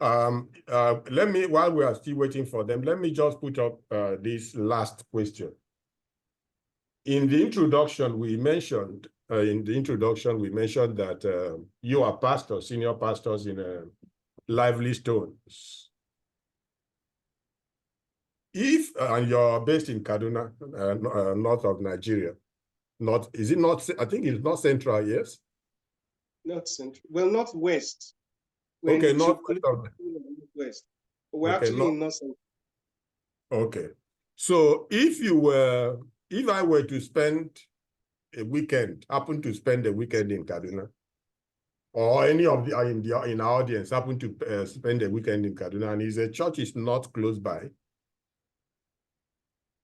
Let me, while we are still waiting for them, let me just put up this last question. In the introduction, we mentioned in the introduction, we mentioned that you are pastors, senior pastors in Lively Stones. If and you're based in Kaduna, north of Nigeria, is it not? I think it's not central. Yes. Not central. Well, not west. Okay, not west. We're okay, actually in north central. Okay. So if I were to spend a weekend, happen to spend a weekend in Kaduna, or any of the in our audience happen to spend a weekend in Kaduna, and the church is not close by,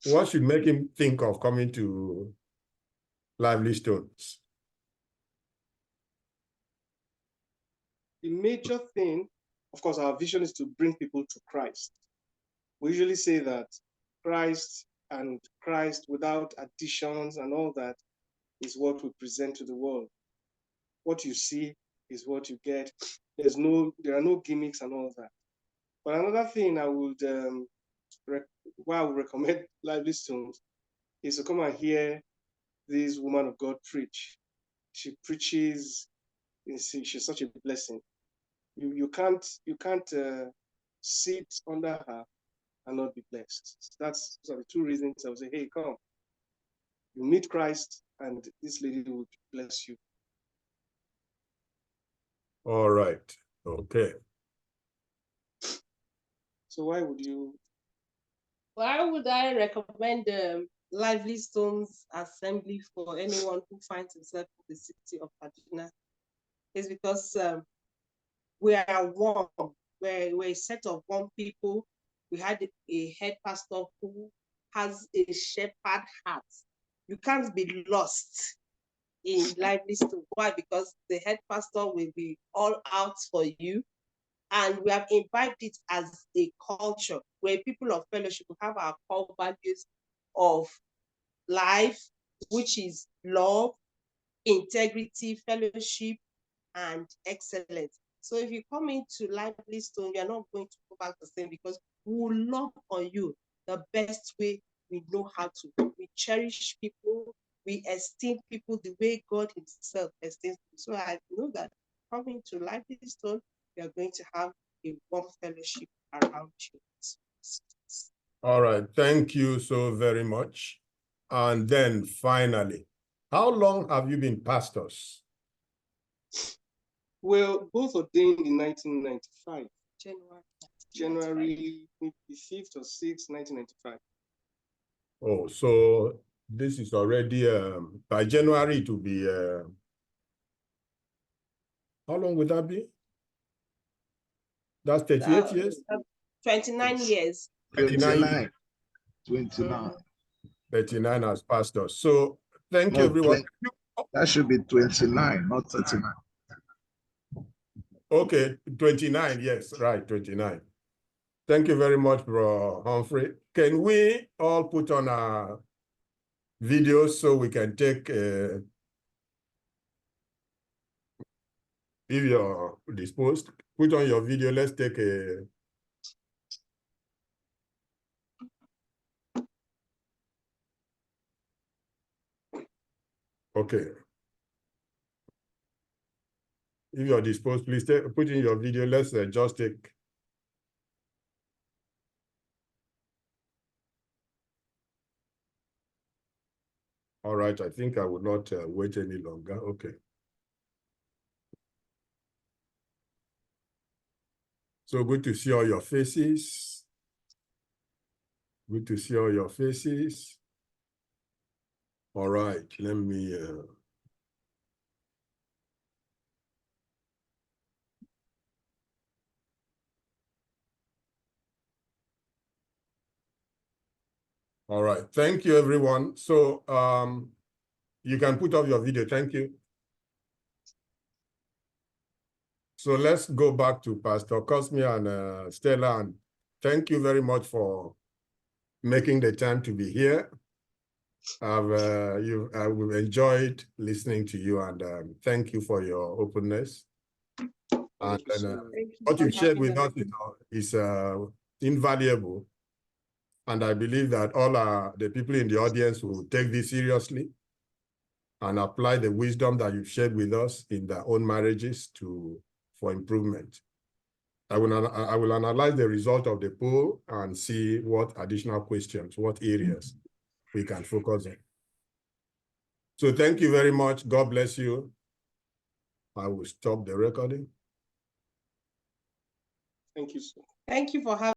what should make him think of coming to Lively Stones? The major thing, of course, our vision is to bring people to Christ. We usually say that Christ and Christ without additions and all that is what we present to the world. What you see is what you get. There are no gimmicks and all that. But another thing I would, why I would recommend Lively Stones is to come and hear this woman of God preach. She preaches, she's such a blessing. You can't sit under her and not be blessed. Those are the two reasons I would say, hey, come. You meet Christ and this lady will bless you. All right. Okay. So why would you? Why would I recommend Lively Stones Assembly for anyone who finds himself in the city of Kaduna? It's because we are one. We're a set of one people. We had a head pastor who has a shepherd heart. You can't be lost in Lively Stones. Why? Because the head pastor will be all out for you. And we have imbibed it as a culture where people of fellowship have our core values of life, which is love, integrity, fellowship, and excellence. So if you come into Lively Stone, you're not going to go back the same, because we will love on you the best way we know how to. We cherish people, we esteem people the way God himself esteems them. So I know that coming to Lively Stone, we are going to have a warm fellowship around you. All right. Thank you so very much. And then finally, how long have you been pastors? Well, both ordained in 1995. January 5th or 6th, 1995. Oh, so this is already, by January it will be, how long would that be? That's 38 years? 29 years. 29. 29. 39 as pastors. So thank you, No, everyone. That should be 29, not 39. Okay, 29, yes, right, 29. Thank you very much, Bro Humphrey. Can we all put on our videos so we can take, if you're disposed, put on your video, let's take a, okay. If you're disposed, please put in your video, let's just take. All right, I think I will not wait any longer, okay. So good to see all your faces. Good to see all your faces. All right, let me. All right, thank you, everyone. So you can put up your video, thank you. So let's go back to Pastor Cosme and Stella, and thank you very much for making the time to be here. We've enjoyed listening to you, and thank you for your openness. And what you've shared with us is invaluable. And I believe that all the people in the audience will take this seriously and apply the wisdom that you've shared with us in their own marriages for improvement. I will analyze the result of the poll and see what additional questions, what areas we can focus on. So thank you very much. God bless you. I will stop the recording. Thank you, sir. Thank you for having